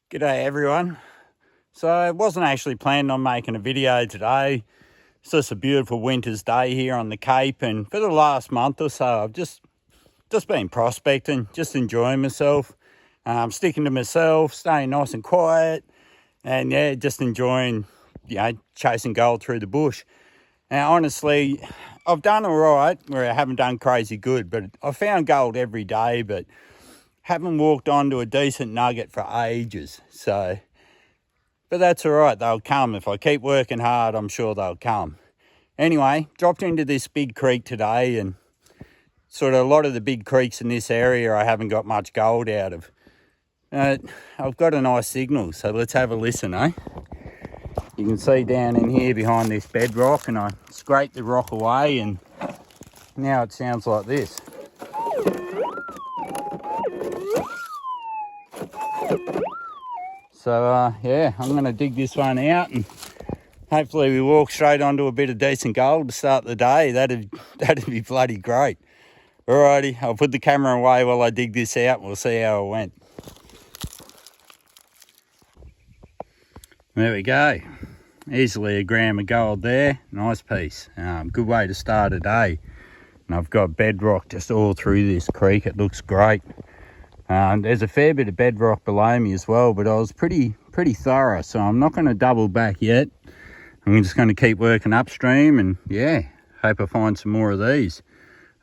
G'day everyone. So I wasn't actually planning on making a video today. It's just a beautiful winter's day here on the Cape, and for the last month or so I've just been prospecting, just enjoying myself, sticking to myself, staying nice and quiet, and yeah, just enjoying, chasing gold through the bush. Now honestly, I've done all right where I haven't done crazy good, but I found gold every day, but haven't walked onto a decent nugget for ages. But that's all right, they'll come. If I keep working hard, I'm sure they'll come. Anyway, dropped into this big creek today, and sort of a lot of the big creeks in this area I haven't got much gold out of. I've got a nice signal, so let's have a listen, eh? You can see down in here behind this bedrock, and I scraped the rock away, and now it sounds like this. So yeah, I'm going to dig this one out, and hopefully we walk straight onto a bit of decent gold to start the day. That'd be bloody great. Alrighty, I'll put the camera away while I dig this out, and we'll see how it went. There we go. Easily a gram of gold there. Nice piece. Good way to start a day. And I've got bedrock just all through this creek. It looks great. There's a fair bit of bedrock below me as well, but I was pretty thorough, so I'm not going to double back yet. I'm just going to keep working upstream, and yeah, hope I find some more of these.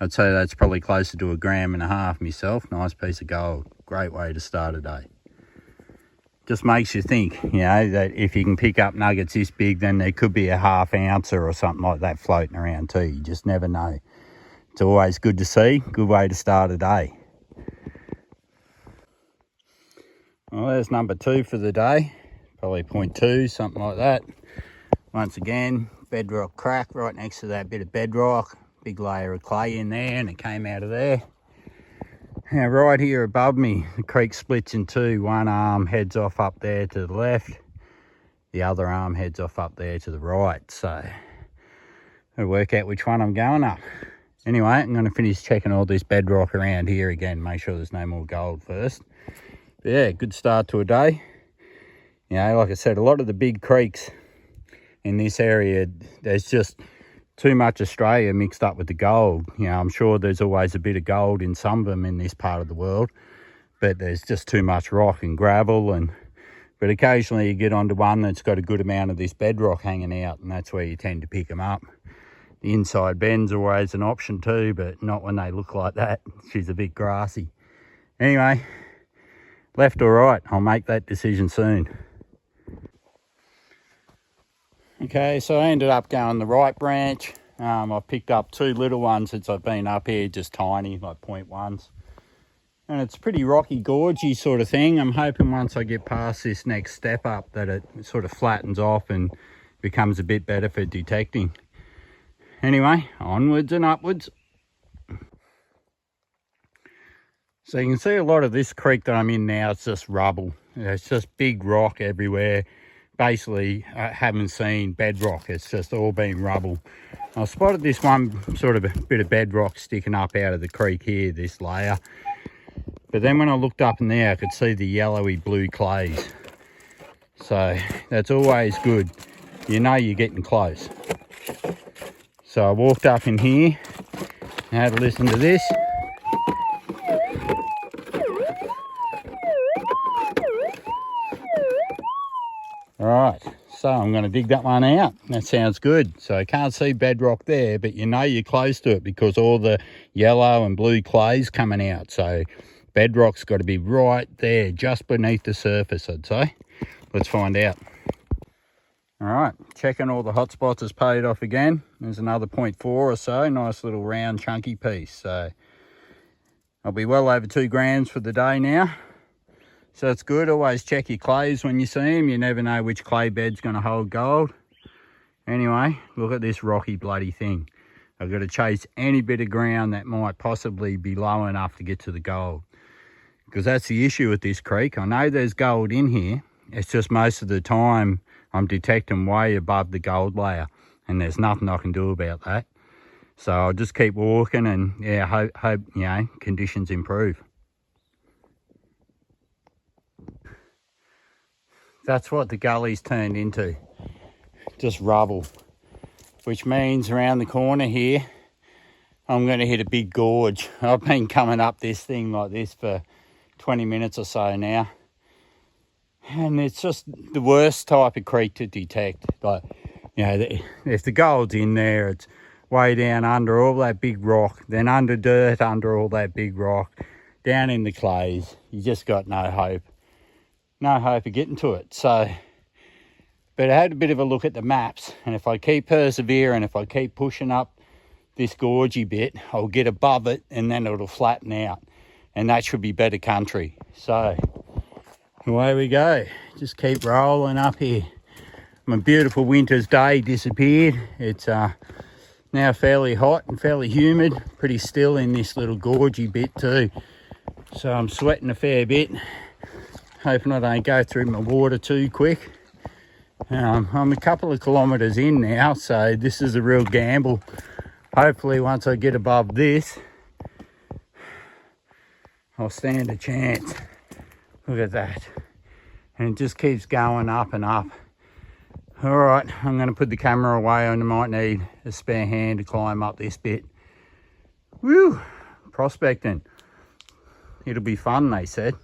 I'd say that's probably closer to 1.5 grams myself. Nice piece of gold. Great way to start a day. Just makes you think, that if you can pick up nuggets this big, then there could be a 1/2 ounce or something like that floating around too. You just never know. It's always good to see. Good way to start a day. Well, there's number 2 for the day. Probably 0.2, something like that. Once again, bedrock crack right next to that bit of bedrock. Big layer of clay in there, and it came out of there. Now right here above me, the creek splits in two. One arm heads off up there to the left. The other arm heads off up there to the right. So I'll work out which one I'm going up. Anyway, I'm going to finish checking all this bedrock around here again. Make sure there's no more gold first. But yeah, good start to a day. Like I said, a lot of the big creeks in this area, there's just too much Australia mixed up with the gold. I'm sure there's always a bit of gold in some of them in this part of the world, but there's just too much rock and gravel. But occasionally you get onto one that's got a good amount of this bedrock hanging out, and that's where you tend to pick them up. The inside bend's always an option too, but not when they look like that. She's a bit grassy. Anyway, left or right, I'll make that decision soon. Okay, so I ended up going the right branch. I've picked up 2 little ones since I've been up here, just tiny, like 0.1s. And it's pretty rocky, gorgey sort of thing. I'm hoping once I get past this next step up that it sort of flattens off and becomes a bit better for detecting. Anyway, onwards and upwards. So you can see a lot of this creek that I'm in now, it's just rubble. It's just big rock everywhere. Basically, I haven't seen bedrock. It's just all been rubble. I spotted this one sort of a bit of bedrock sticking up out of the creek here, this layer. But then when I looked up in there, I could see the yellowy blue clays. So that's always good. You're getting close. So I walked up in here and had a listen to this. All right, so I'm going to dig that one out. That sounds good. So I can't see bedrock there, but you're close to it because all the yellow and blue clay's coming out. So bedrock's got to be right there, just beneath the surface, I'd say. Let's find out. All right, checking all the hot spots has paid off again. There's another 0.4 or so, nice little round chunky piece. So I'll be well over 2 grams for the day now. So it's good. Always check your clays when you see them. You never know which clay bed's going to hold gold. Anyway, look at this rocky bloody thing. I've got to chase any bit of ground that might possibly be low enough to get to the gold. Because that's the issue with this creek. I know there's gold in here. It's just most of the time I'm detecting way above the gold layer. And there's nothing I can do about that. So I'll just keep walking and yeah, hope conditions improve. That's what the gully's turned into, just rubble. Which means around the corner here, I'm going to hit a big gorge. I've been coming up this thing like this for 20 minutes or so now. And it's just the worst type of creek to detect. Like, you know, if the gold's in there, it's way down under all that big rock, then under dirt, under all that big rock, down in the clays. You just got no hope. No hope of getting to it. So, but I had a bit of a look at the maps, and if I keep persevering, if I keep pushing up this gorgy bit, I'll get above it and then it'll flatten out. And that should be better country. So, away we go. Just keep rolling up here. My beautiful winter's day disappeared. It's now fairly hot and fairly humid. Pretty still in this little gorgy bit too. So I'm sweating a fair bit. Hoping I don't go through my water too quick. I'm a couple of kilometres in now, so this is a real gamble. Hopefully once I get above this, I'll stand a chance. Look at that. And it just keeps going up and up. All right, I'm going to put the camera away. I might need a spare hand to climb up this bit. Woo! Prospecting. It'll be fun, they said.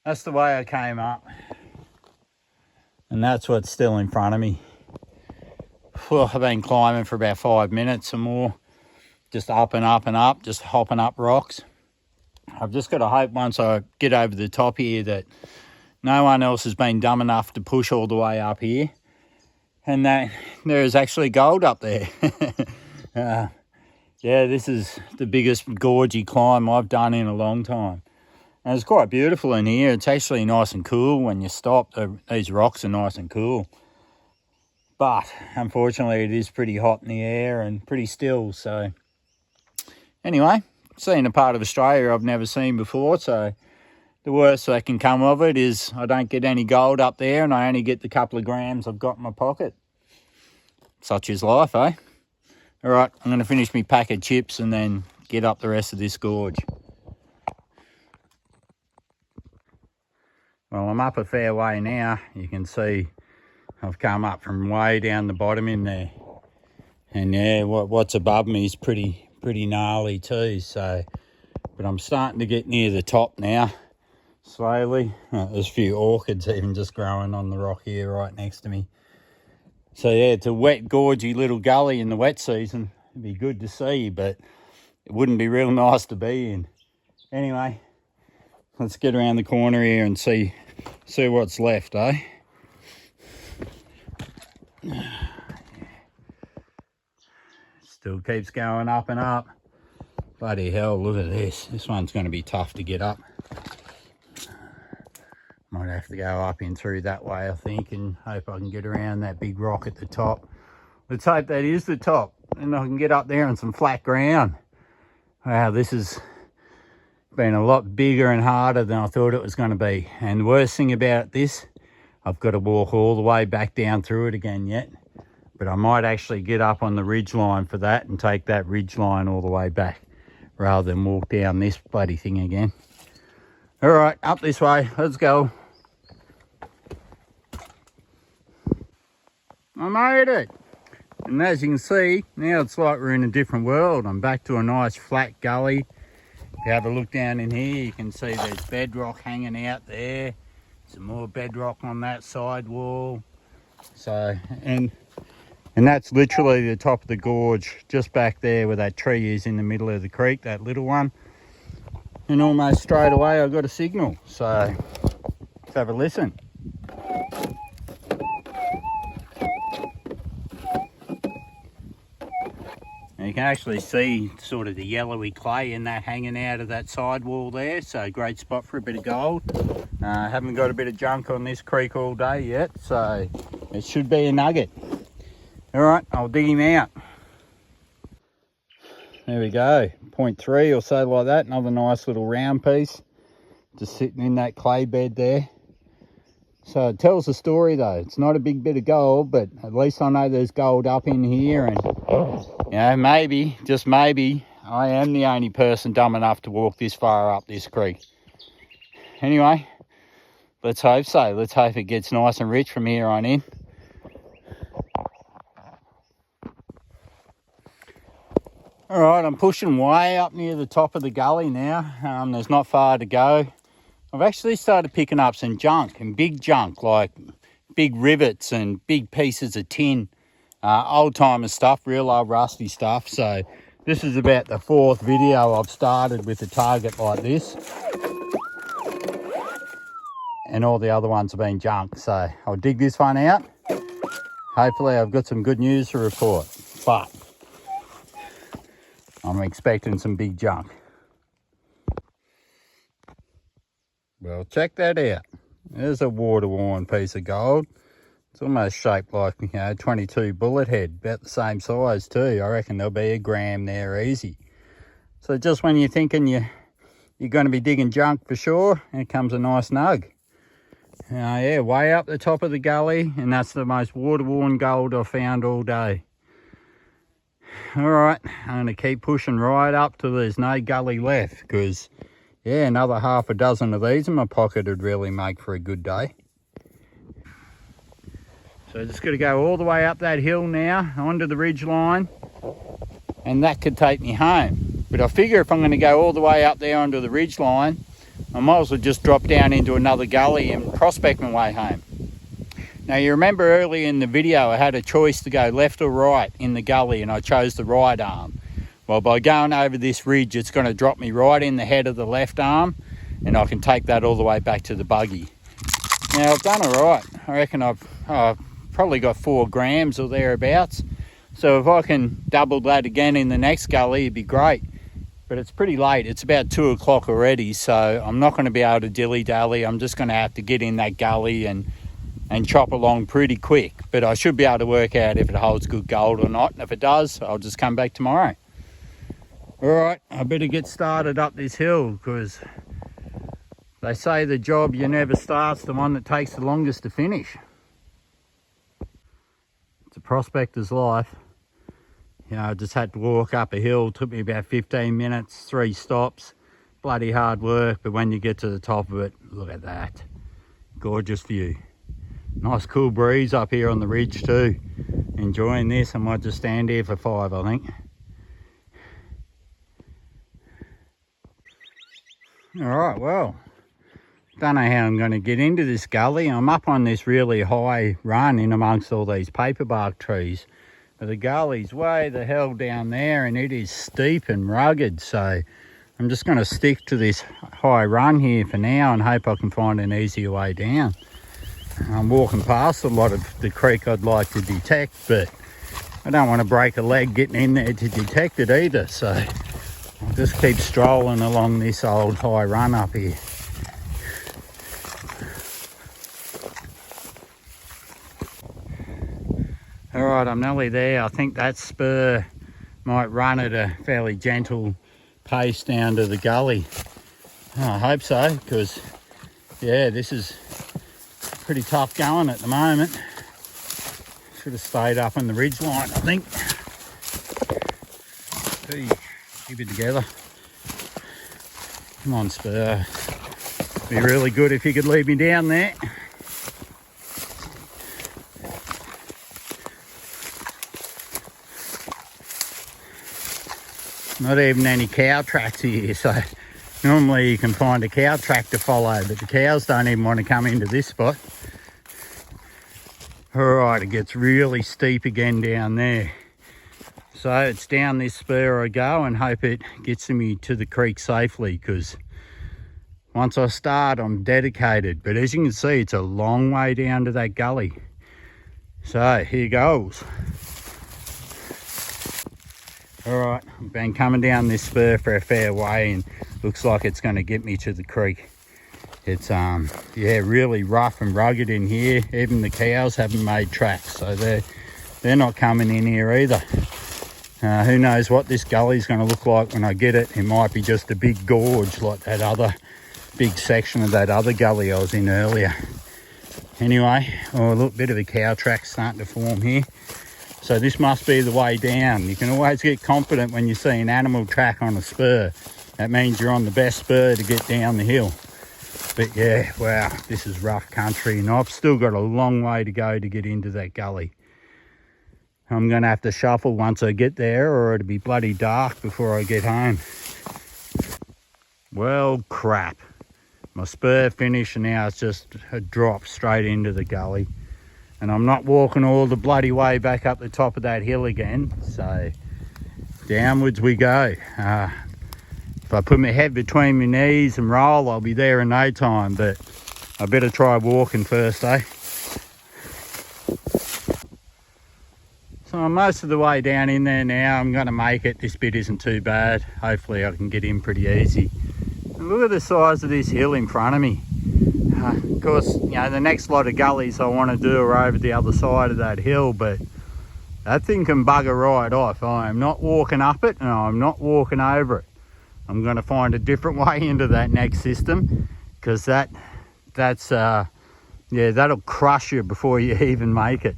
That's the way I came up. And that's what's still in front of me. Well, I've been climbing for about 5 minutes or more. Just up and up and up, just hopping up rocks. I've just got to hope once I get over the top here that no one else has been dumb enough to push all the way up here. And that there is actually gold up there. Yeah, this is the biggest gorgy climb I've done in a long time. And it's quite beautiful in here. It's actually nice and cool when you stop. These rocks are nice and cool. But unfortunately it is pretty hot in the air and pretty still. So anyway, seeing a part of Australia I've never seen before. So the worst that can come of it is I don't get any gold up there and I only get the couple of grams I've got in my pocket. Such is life, eh? All right, I'm going to finish my pack of chips and then get up the rest of this gorge. Well, I'm up a fair way now. You can see I've come up from way down the bottom in there. And yeah, what's above me is pretty gnarly too. So, but I'm starting to get near the top now, slowly. There's a few orchids even just growing on the rock here right next to me. So yeah, it's a wet, gorgy little gully in the wet season. It'd be good to see, but it wouldn't be real nice to be in. Anyway, let's get around the corner here and see what's left, eh? Still keeps going up and up. Bloody hell, look at this. This one's going to be tough to get up. Might have to go up in through that way, I think, and hope I can get around that big rock at the top. Let's hope that is the top, and I can get up there on some flat ground. Wow, this has been a lot bigger and harder than I thought it was going to be. And the worst thing about this, I've got to walk all the way back down through it again yet. But I might actually get up on the ridge line for that and take that ridge line all the way back rather than walk down this bloody thing again. All right, up this way, let's go. I made it. And as you can see, now it's like we're in a different world. I'm back to a nice flat gully. If you have a look down in here, you can see there's bedrock hanging out there. Some more bedrock on that side wall. So, and that's literally the top of the gorge, just back there where that tree is in the middle of the creek, that little one. And almost straight away I got a signal. So, let's have a listen. And you can actually see sort of the yellowy clay in that hanging out of that sidewall there. So great spot for a bit of gold. Haven't got a bit of junk on this creek all day yet, so it should be a nugget. All right, I'll dig him out. There we go, 0.3 or so like that. Another nice little round piece, just sitting in that clay bed there. So it tells a story though. It's not a big bit of gold, but at least I know there's gold up in here. And you know, maybe, just maybe, I am the only person dumb enough to walk this far up this creek. Anyway, Let's hope so. Let's hope it gets nice and rich from here on in. All right, I'm pushing way up near the top of the gully now. There's not far to go. I've actually started picking up some junk, and big junk, like big rivets and big pieces of tin. Old-timer stuff, real old rusty stuff. So this is about the 4th video I've started with a target like this. And all the other ones have been junk. So I'll dig this one out. Hopefully I've got some good news to report. But I'm expecting some big junk. Well, check that out. There's a water-worn piece of gold. It's almost shaped like, 22 bullet head, about the same size too. I reckon there'll be a gram there easy. So just when you're thinking you're going to be digging junk for sure, here comes a nice nug. Yeah, way up the top of the gully, and that's the most water-worn gold I've found all day. All right, I'm going to keep pushing right up till there's no gully left, because, yeah, another half a dozen of these in my pocket would really make for a good day. So just got to go all the way up that hill now, onto the ridge line, and that could take me home. But I figure if I'm going to go all the way up there onto the ridge line, I might as well just drop down into another gully and prospect my way home. Now, you remember earlier in the video I had a choice to go left or right in the gully, and I chose the right arm. Well, by going over this ridge, it's going to drop me right in the head of the left arm, and I can take that all the way back to the buggy. Now, I've done all right. I reckon I've probably got 4 grams or thereabouts. So if I can double that again in the next gully, it'd be great. But it's pretty late. It's about 2 o'clock already, so I'm not going to be able to dilly-dally. I'm just going to have to get in that gully and chop along pretty quick. But I should be able to work out if it holds good gold or not. And if it does, I'll just come back tomorrow. All right, I better get started up this hill, because they say the job you never start's the one that takes the longest to finish. It's a prospector's life. I just had to walk up a hill. It took me about 15 minutes, 3 stops. Bloody hard work, but when you get to the top of it, look at that. Gorgeous view. Nice cool breeze up here on the ridge too. Enjoying this. I might just stand here for 5, I think. All right, well, don't know how I'm going to get into this gully. I'm up on this really high run in amongst all these paperbark trees. But the gully's way the hell down there, and it is steep and rugged. So I'm just going to stick to this high run here for now and hope I can find an easier way down. I'm walking past a lot of the creek I'd like to detect, but I don't want to break a leg getting in there to detect it either. So I'll just keep strolling along this old high run up here. All right, I'm nearly there. I think that spur might run at a fairly gentle pace down to the gully. I hope so, because, yeah, this is pretty tough going at the moment. Should have stayed up on the ridge line, I think. Gee, keep it together. Come on, spur. Be really good if you could lead me down there. Not even any cow tracks here, so normally you can find a cow track to follow, but the cows don't even want to come into this spot. All right, it gets really steep again down there. So it's down this spur I go and hope it gets me to the creek safely, because once I start, I'm dedicated. But as you can see, it's a long way down to that gully. So here goes. All right, I've been coming down this spur for a fair way, and looks like it's going to get me to the creek. It's yeah, really rough and rugged in here. Even the cows haven't made tracks, so they're not coming in here either. Who knows what this gully's going to look like when I get it. It might be just a big gorge like that other big section of that other gully I was in earlier. Anyway, oh look, bit of a cow track starting to form here. So this must be the way down. You can always get confident when you see an animal track on a spur. That means you're on the best spur to get down the hill. But yeah, wow, this is rough country, and I've still got a long way to go to get into that gully. I'm going to have to shuffle once I get there, or it'll be bloody dark before I get home. Well, crap. My spur finished, and now it's just a drop straight into the gully. And I'm not walking all the bloody way back up the top of that hill again. So downwards we go. If I put my head between my knees and roll, I'll be there in no time. But I better try walking first, eh? So I'm most of the way down in there now. I'm going to make it. This bit isn't too bad. Hopefully I can get in pretty easy. And look at the size of this hill in front of me. Of course, you know, the next lot of gullies I want to do are over the other side of that hill, but that thing can bugger right off. I am not walking up it, and I'm not walking over it. I'm going to find a different way into that next system, because that's yeah, that'll crush you before you even make it.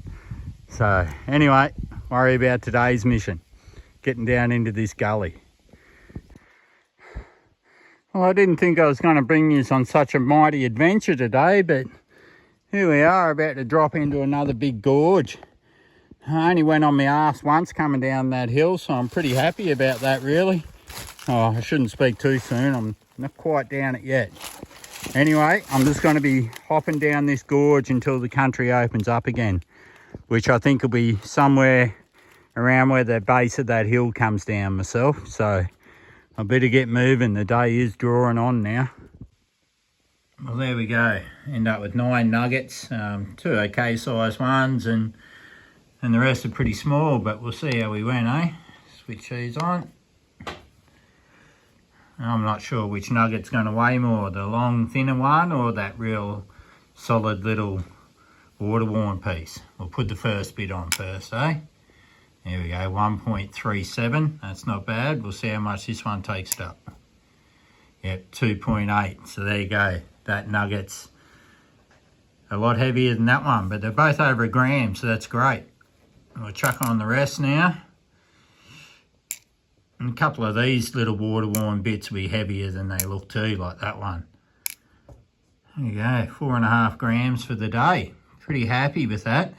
So anyway, worry about today's mission, getting down into this gully. Well, I didn't think I was going to bring you on such a mighty adventure today, but here we are, about to drop into another big gorge. I only went on my arse once coming down that hill, so I'm pretty happy about that, really. Oh, I shouldn't speak too soon. I'm not quite down it yet. Anyway, I'm just going to be hopping down this gorge until the country opens up again, which I think will be somewhere around where the base of that hill comes down myself. So I better get moving. The day is drawing on now. Well, there we go. End up with 9 nuggets, 2 okay sized ones, and the rest are pretty small, but we'll see how we went, eh? Switch these on. I'm not sure which nugget's going to weigh more, the long thinner one or that real solid little water-worn piece. We'll put the first bit on first, eh? There we go, 1.37. That's not bad. We'll see how much this one takes it up. Yep, 2.8. So there you go. That nugget's a lot heavier than that one, but they're both over 1 gram, so that's great. We'll chuck on the rest now. And a couple of these little water-worn bits will be heavier than they look too, like that one. There you go, 4.5 grams for the day. Pretty happy with that.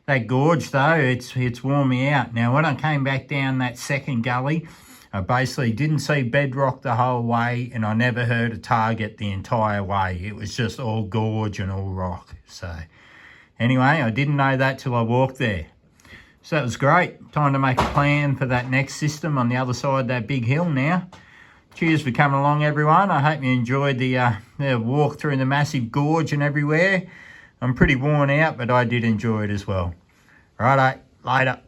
That gorge though, it's worn me out. Now when I came back down that second gully, I basically didn't see bedrock the whole way, and I never heard a target the entire way. It was just all gorge and all rock. So anyway, I didn't know that till I walked there. So that was great. Time to make a plan for that next system on the other side of that big hill now. Cheers for coming along, everyone. I hope you enjoyed the walk through the massive gorge and everywhere. I'm pretty worn out, but I did enjoy it as well. Righto, later.